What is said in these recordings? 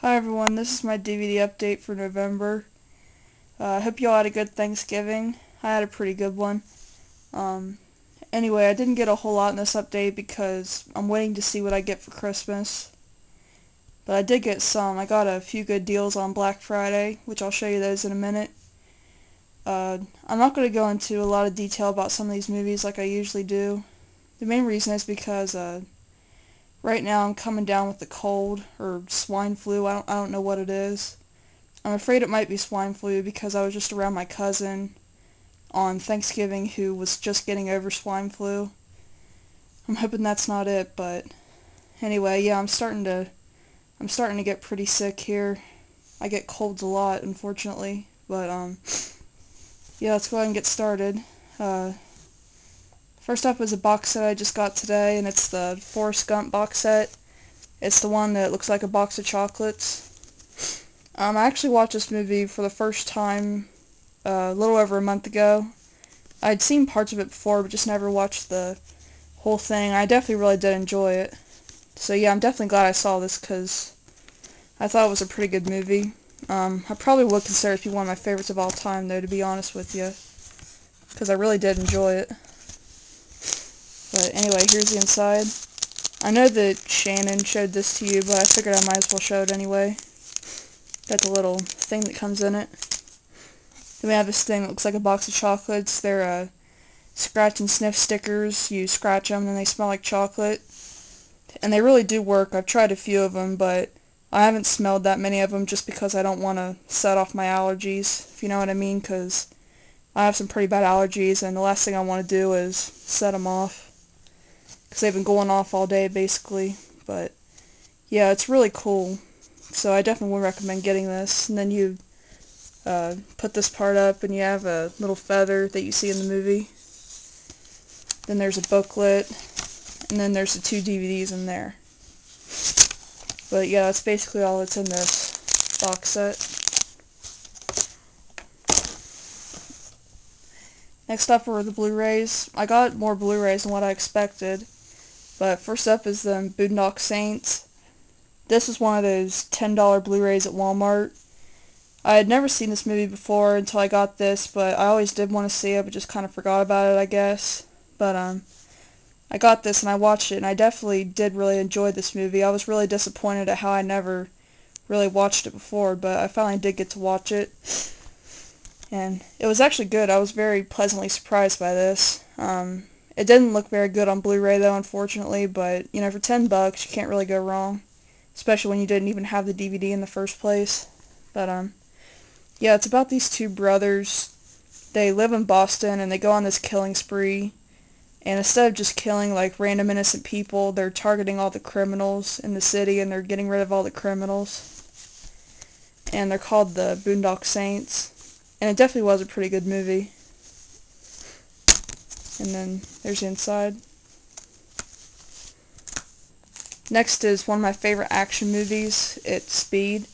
Hi everyone, this is my DVD update for November. I hope you all had a good Thanksgiving. I had a pretty good one. Um, anyway, I didn't get a whole lot in this update because I'm waiting to see what I get for Christmas. But I did get some. I got a few good deals on Black Friday, which I'll show you those in a minute. I'm not going to go into a lot of detail about some of these movies like I usually do. The main reason is because right now I'm coming down with the cold or swine flu. I don't know what it is. I'm afraid it might be swine flu because I was just around my cousin on Thanksgiving who was just getting over swine flu. I'm hoping that's not it, but anyway, yeah, I'm starting to get pretty sick here. I get colds a lot, unfortunately, but yeah, let's go ahead and get started. Uh, First up is a box set I just got today, and it's the Forrest Gump box set. It's the one that looks like a box of chocolates. I actually watched this movie for the first time a little over a month ago. I'd seen parts of it before, but just never watched the whole thing. I definitely really did enjoy it. So yeah, I'm definitely glad I saw this because I thought it was a pretty good movie. I probably would consider it to be one of my favorites of all time, though, to be honest with you, because I really did enjoy it. But anyway, here's the inside. I know that Shannon showed this to you, but I figured I might as well show it anyway. Got the little thing that comes in it. Then we have this thing that looks like a box of chocolates. They're scratch and sniff stickers. You scratch them and they smell like chocolate. And they really do work. I've tried a few of them, but I haven't smelled that many of them just because I don't want to set off my allergies, if you know what I mean, because I have some pretty bad allergies, and the last thing I want to do is set them off, because they've been going off all day, basically. But yeah, it's really cool, so I definitely would recommend getting this. And then you put this part up, and you have a little feather that you see in the movie. Then there's a booklet, and then there's the two DVDs in there. But yeah, that's basically all that's in this box set. Next up are the Blu-rays. I got more Blu-rays than what I expected. But first up is the Boondock Saints. This is one of those $10 Blu-rays at Walmart. I had never seen this movie before until I got this, but I always did want to see it, but just kind of forgot about it, I guess. But I got this and I watched it, and I definitely did really enjoy this movie. I was really disappointed at how I never really watched it before, but I finally did get to watch it. And it was actually good. I was very pleasantly surprised by this. It didn't look very good on Blu-ray though, unfortunately, but you know, for $10 you can't really go wrong, especially when you didn't even have the DVD in the first place. But yeah, it's about these two brothers. They live in Boston and they go on this killing spree. And instead of just killing like random innocent people, they're targeting all the criminals in the city, and they're getting rid of all the criminals. And they're called the Boondock Saints. And it definitely was a pretty good movie. And then there's the inside. Next is one of my favorite action movies. It's Speed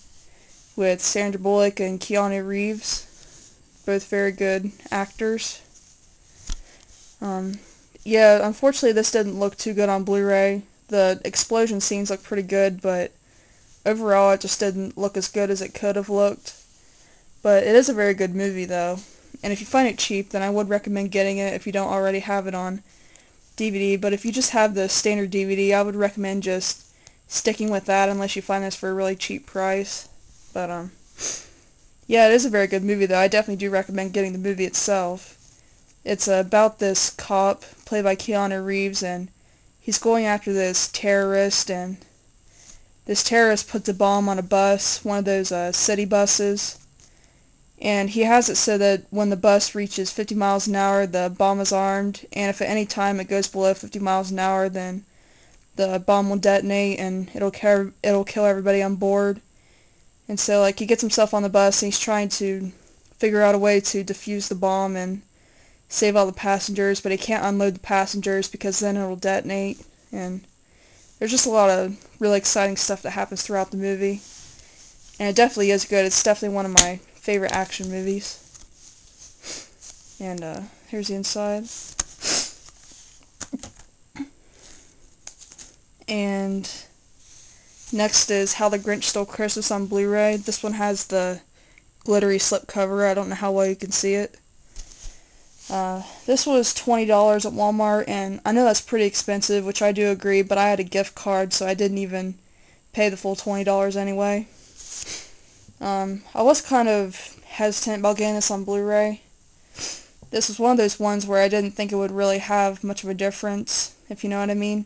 with Sandra Bullock and Keanu Reeves. Both very good actors. Yeah, unfortunately this didn't look too good on Blu-ray. The explosion scenes look pretty good, but overall it just didn't look as good as it could have looked. But it is a very good movie though. And if you find it cheap, then I would recommend getting it if you don't already have it on DVD. But if you just have the standard DVD, I would recommend just sticking with that unless you find this for a really cheap price. But yeah, it is a very good movie though. I definitely do recommend getting the movie itself. It's about this cop played by Keanu Reeves, and he's going after this terrorist, and this terrorist puts a bomb on a bus, one of those city buses, and he has it so that when the bus reaches 50 miles an hour, the bomb is armed, and if at any time it goes below 50 miles an hour, then the bomb will detonate and it'll kill everybody on board. And so like he gets himself on the bus and he's trying to figure out a way to defuse the bomb and save all the passengers, but he can't unload the passengers because then it'll detonate. And there's just a lot of really exciting stuff that happens throughout the movie. And it definitely is good. It's definitely one of my favorite action movies. And here's the inside. And Next is How the Grinch Stole Christmas on Blu-ray. This one has the glittery slipcover. I don't know how well you can see it. This was $20 at Walmart, and I know that's pretty expensive, which I do agree, but I had a gift card, so I didn't even pay the full $20 anyway. I was kind of hesitant about getting this on Blu-ray. This was one of those ones where I didn't think it would really have much of a difference, if you know what I mean.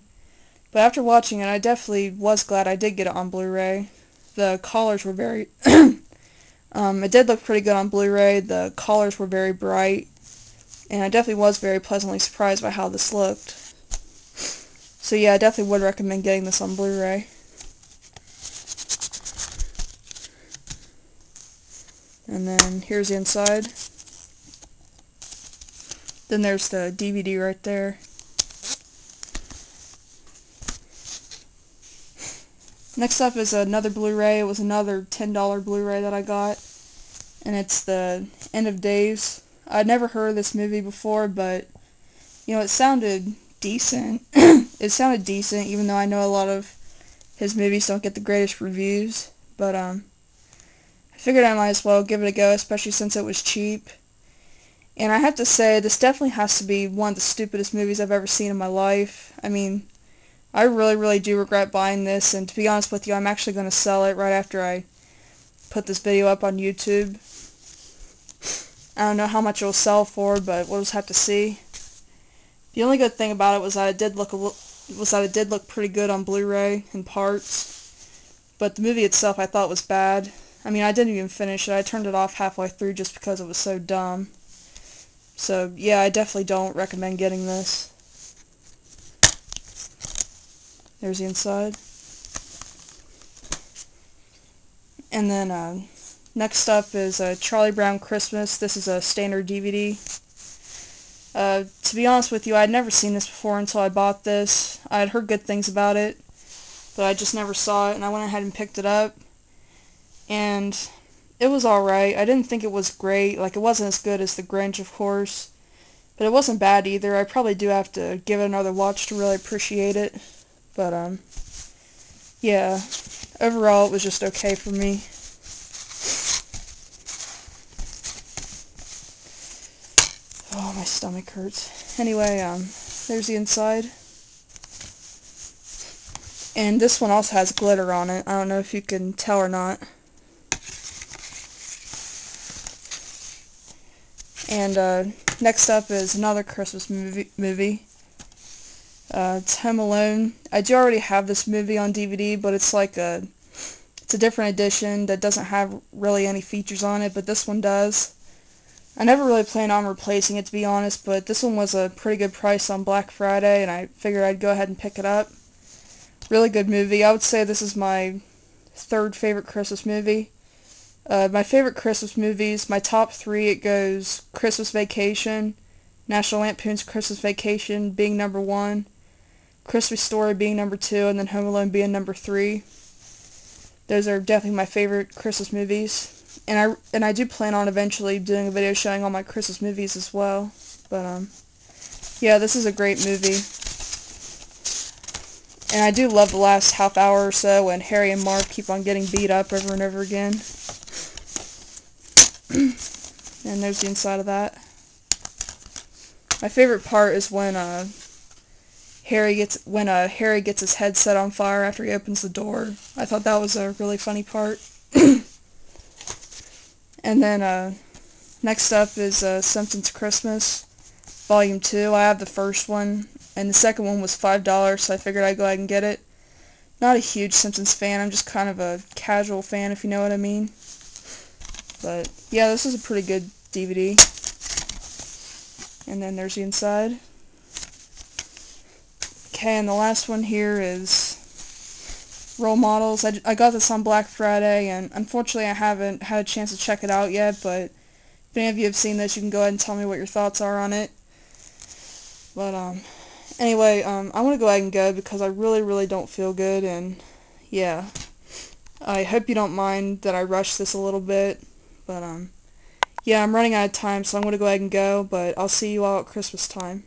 But after watching it, I definitely was glad I did get it on Blu-ray. The colors were very... it did look pretty good on Blu-ray. The colors were very bright. And I definitely was very pleasantly surprised by how this looked. So yeah, I definitely would recommend getting this on Blu-ray. And then here's the inside. Then there's the DVD right there. Next up is another Blu-ray. It was another $10 Blu-ray that I got. And it's the End of Days. I'd never heard of this movie before, but, you know, it sounded decent. It sounded decent, even though I know a lot of his movies don't get the greatest reviews. But, I figured I might as well give it a go, especially since it was cheap. And I have to say, this definitely has to be one of the stupidest movies I've ever seen in my life. I mean, I really, really do regret buying this, and to be honest with you, I'm actually going to sell it right after I put this video up on YouTube. I don't know how much it will sell for, but we'll just have to see. The only good thing about it was that it did look pretty good on Blu-ray in parts, but the movie itself I thought was bad. I mean, I didn't even finish it. I turned it off halfway through just because it was so dumb. So yeah, I definitely don't recommend getting this. There's the inside. And then next up is Charlie Brown Christmas. This is a standard DVD. To be honest with you, I'd never seen this before until I bought this. I had heard good things about it, but I just never saw it, and I went ahead and picked it up. And it was alright. I didn't think it was great. Like, it wasn't as good as The Grinch, of course, but it wasn't bad either. I probably do have to give it another watch to really appreciate it. But, yeah, overall it was just okay for me. Oh, my stomach hurts. Anyway, there's the inside. And this one also has glitter on it. I don't know if you can tell or not. And, next up is another Christmas movie. It's Home Alone. I do already have this movie on DVD, but it's like it's a different edition that doesn't have really any features on it, but this one does. I never really planned on replacing it, to be honest, but this one was a pretty good price on Black Friday, and I figured I'd go ahead and pick it up. Really good movie. I would say this is my third favorite Christmas movie. My favorite Christmas movies, my top three, it goes Christmas Vacation, National Lampoon's Christmas Vacation being number 1, Christmas Story being number 2, and then Home Alone being number 3. Those are definitely my favorite Christmas movies. And I do plan on eventually doing a video showing all my Christmas movies as well. But, yeah, this is a great movie. And I do love the last half hour or so when Harry and Marv keep on getting beat up over and over again. And there's the inside of that. My favorite part is when Harry gets his head set on fire after he opens the door. I thought that was a really funny part. And then next up is Simpsons Christmas Volume 2. I have the first one, and the second one was $5, so I figured I'd go ahead and get it. Not a huge Simpsons fan, I'm just kind of a casual fan, if you know what I mean. But yeah, this is a pretty good DVD. And then there's the inside. Okay, and the last one here is Role Models. I got this on Black Friday, and unfortunately I haven't had a chance to check it out yet, but if any of you have seen this, you can go ahead and tell me what your thoughts are on it. But, anyway, I want to go ahead and go because I really, really don't feel good, and yeah. I hope you don't mind that I rushed this a little bit, but, yeah, I'm running out of time, so I'm going to go ahead and go, but I'll see you all at Christmas time.